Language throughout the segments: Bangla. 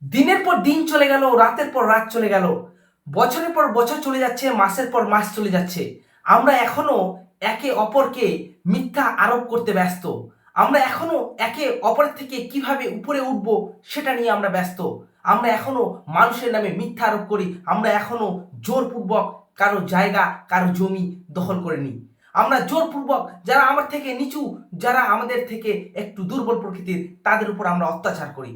দিনের পর দিন চলে গেল, রাতের পর রাত চলে গেল, বছরের পর বছর চলে যাচ্ছে, মাসের পর মাস চলে যাচ্ছে। আমরা এখনো একে অপরকে মিথ্যা আরোপ করতে ব্যস্ত। আমরা এখনো একে অপরের থেকে কিভাবে উপরে উঠবো সেটা নিয়ে আমরা ব্যস্ত। আমরা এখনো মানুষের নামে মিথ্যা আরোপ করি। আমরা এখনো জোরপূর্বক কারো জায়গা, কারো জমি দখল করে নিই। আমরা জোরপূর্বক যারা আমার থেকে নিচু, যারা আমাদের থেকে একটু দুর্বল প্রকৃতির, তাদের উপর আমরা অত্যাচার করি।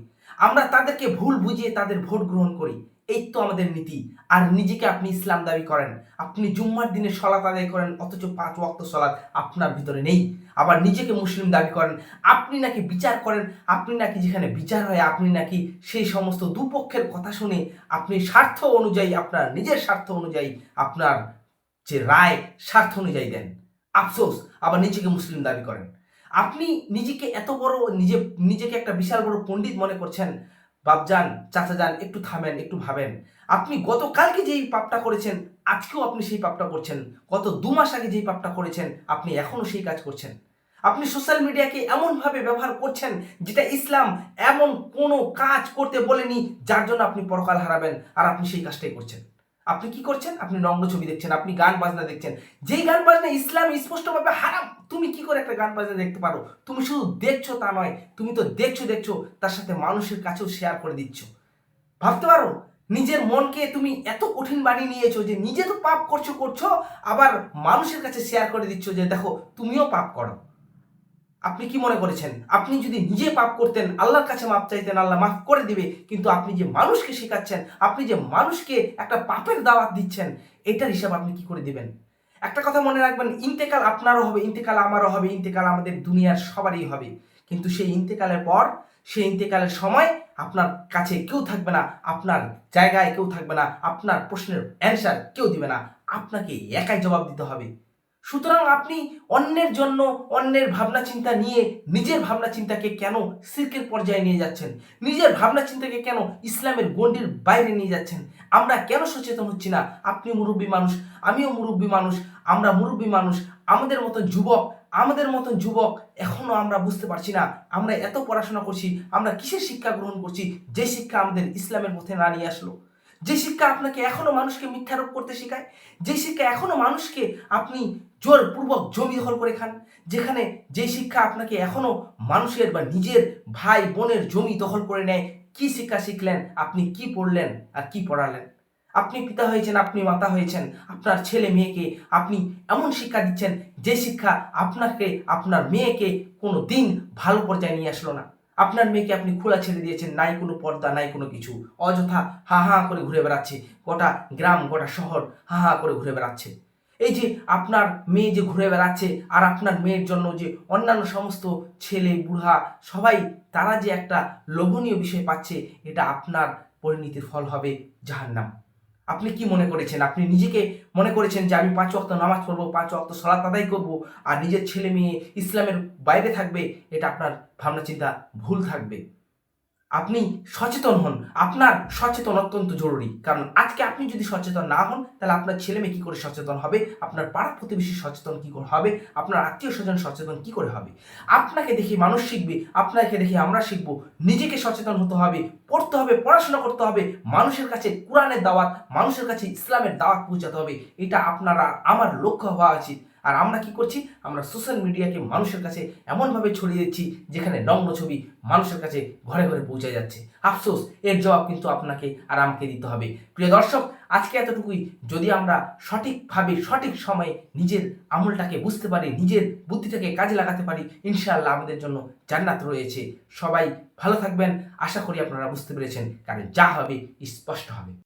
আমরা তাদেরকে ভুল বুঝিয়ে তাদের ভোট গ্রহণ করি। এই তো আমাদের নীতি। আর নিজেকে আপনি ইসলাম দাবি করেন, আপনি জুম্মার দিনে সলাত আদায় করেন, অথচ 5 ওয়াক্ত সলাত আপনার ভিতরে নেই। আবার নিজেকে মুসলিম দাবি করেন, আপনি নাকি বিচার করেন, আপনি নাকি যেখানে বিচার হয় আপনি নাকি সেই সমস্ত দুপক্ষের কথা শুনে আপনি স্বার্থ অনুযায়ী, আপনার নিজের স্বার্থ অনুযায়ী আপনার যে রায় স্বার্থ অনুযায়ী দেন। আফসোস, আবার নিজেকে মুসলিম দাবি করেন। আপনি নিজেকে এত বড়, নিজেকে একটা বিশাল বড় পণ্ডিত মনে করছেন। বাপজান, চাচাজান, একটু থামেন, একটু ভাবেন। আপনি গতকালকে যেই পাপটা করেছেন, আজকেও আপনি সেই পাপটা করছেন। গত 2 মাস আগে যেই পাপটা করেছেন, আপনি এখনো সেই কাজ করছেন। আপনি সোশ্যাল মিডিয়াকে এমনভাবে ব্যবহার করছেন যেটা ইসলাম এমন কোনো কাজ করতে বলেনি যার জন্য আপনি পরকাল হারাবেন, আর আপনি সেই কাজটাই করছেন। আপনি কি করছেন? আপনি নগ্ন ছবি দেখছেন, আপনি গান বাজনা দেখছেন। যেই গান বাজনা ইসলাম স্পষ্টভাবে হারাম, তুমি কি করে একটা গান বাজনা দেখতে পারো? তুমি শুধু দেখছো তা নয়, তুমি তো দেখছো তার সাথে মানুষের কাছেও শেয়ার করে দিচ্ছ। ভাবতে পারো, নিজের মনকে তুমি এত কঠিন বানিয়ে নিয়েছো যে নিজে তো পাপ করছো, আবার মানুষের কাছে শেয়ার করে দিচ্ছ যে দেখো তুমিও পাপ করো। আপনি কি মনে করেছেন আপনি যদি নিজে পাপ করতেন, আল্লাহর কাছে মাপ চাইতেন, আল্লাহ মাফ করে দিবে? কিন্তু আপনি যে মানুষকে শেখাচ্ছেন, আপনি যে মানুষকে একটা পাপের দাওয়াত দিচ্ছেন, এটার হিসাব আপনি কি করে দিবেন? একটা কথা মনে রাখবেন, ইন্তেকাল আপনারও হবে, ইন্তেকাল আমারও হবে, ইন্তেকাল আমাদের দুনিয়ার সবারই হবে। কিন্তু সেই ইন্তেকালের পর, সেই ইন্তেকালের সময় আপনার কাছে কেউ থাকবে না, আপনার জায়গায় কেউ থাকবে না, আপনার প্রশ্নের অ্যান্সার কেউ দিবে না, আপনাকে একাই জবাব দিতে হবে। সুতরাং আপনি অন্যের জন্য, অন্যের ভাবনা চিন্তা নিয়ে নিজের ভাবনা চিন্তাকে কেন শিরকের পর্যায়ে নিয়ে যাচ্ছেন? নিজের ভাবনা চিন্তাকে কেন ইসলামের গণ্ডির বাইরে নিয়ে যাচ্ছেন? আমরা কেন সচেতন হচ্ছি না? আপনি মুরব্বী মানুষ, আমিও মুরব্বী মানুষ, আমরা মুরব্বী মানুষ, আমাদের মতন যুবক এখনো আমরা বুঝতে পারছি না আমরা এত পড়াশোনা করছি, আমরা কিসের শিক্ষা গ্রহণ করছি যে শিক্ষা আমাদের ইসলামের পথে না নিয়ে আসলো। যে শিক্ষা আপনাকে এখনো মানুষকে মিথ্যারোপ করতে শেখায়, যে শিক্ষা এখনো মানুষকে আপনি জোরপূর্বক জমি দখল করে খান, যেখানে যে শিক্ষা আপনাকে এখনো মানুষের বা নিজের ভাই বোনের জমি দখল করে নেয়। কি শিক্ষা শিখলেন? আপনি কি পড়লেন আর কি পড়ালেন? আপনি পিতা হয়েছেন, আপনি মাতা হয়েছেন, আপনার ছেলে মেয়েকে আপনি এমন শিক্ষা দিচ্ছেন যে শিক্ষা আপনাকে, আপনার মেয়েকে কোনো দিন ভালো পর্যায়ে নিয়ে আসলো না। আপনার মেয়েকে আপনি খোলা ছেড়ে দিয়েছেন, নাই কোনো পর্দা, নাই কোনো কিছু, অযথা হা হা করে ঘুরে বেড়াচ্ছে, গোটা গ্রাম গোটা শহর হা হা করে ঘুরে বেড়াচ্ছে। এই যে আপনার মেয়ে যে ঘুরে বেড়াচ্ছে, আর আপনার মেয়ের জন্য যে অন্যান্য সমস্ত ছেলে বুড়া সবাই, তারা যে একটা লোভনীয় বিষয় পাচ্ছে, এটা আপনার পরিণতির ফল হবে জাহান্নাম। আপনি কি মনে করেছেন? আপনি নিজেকে মনে করেছেন যে আমি 5 ওয়াক্ত নামাজ পড়বো, 5 ওয়াক্ত সালাত আদায় করবো, আর নিজের ছেলে মেয়ে ইসলামের বাইরে থাকবে। এটা আপনার ভাবনা চিন্তা ভুল থাকবে। আপনি সচেতন হন। আপনার সচেতন অত্যন্ত জরুরি। কারণ আজকে আপনি যদি সচেতন না হন, তাহলে আপনার ছেলে মেয়ে কী করে সচেতন হবে? আপনার পাড়া প্রতিবেশী সচেতন কী করে হবে? আপনার আত্মীয় স্বজন সচেতন কী করে হবে? আপনাকে দেখে মানুষ শিখবে, আপনাকে দেখে আমরা শিখব। নিজেকে সচেতন হতে হবে, পড়তে হবে, পড়াশোনা করতে হবে, মানুষের কাছে কোরআনের দাওয়াত, মানুষের কাছে ইসলামের দাওয়াত পৌঁছাতে হবে। এটা আপনারা আমার লক্ষ্য হওয়া উচিত। আর আমরা কি করছি? আমরা সোশ্যাল মিডিয়াকে মানুষের কাছে এমনভাবে ছড়িয়ে দিচ্ছি যেখানে নগ্ন ছবি মানুষের কাছে ঘরে ঘরে পৌঁছে যাচ্ছে। আফসোস, এর জবাব কিন্তু আপনাকে আর আমাকে দিতে হবে। প্রিয় দর্শক, আজকে এতটুকুই। যদি আমরা সঠিকভাবে সঠিক সময়ে নিজের আমলটাকে বুঝতে পারি, নিজের বুদ্ধিটাকে কাজে লাগাতে পারি, ইনশাআল্লাহ আমাদের জন্য জান্নাত রয়েছে। সবাই ভালো থাকবেন। আশা করি আপনারা বুঝতে পেরেছেন, কারণ যা হবে স্পষ্ট হবে।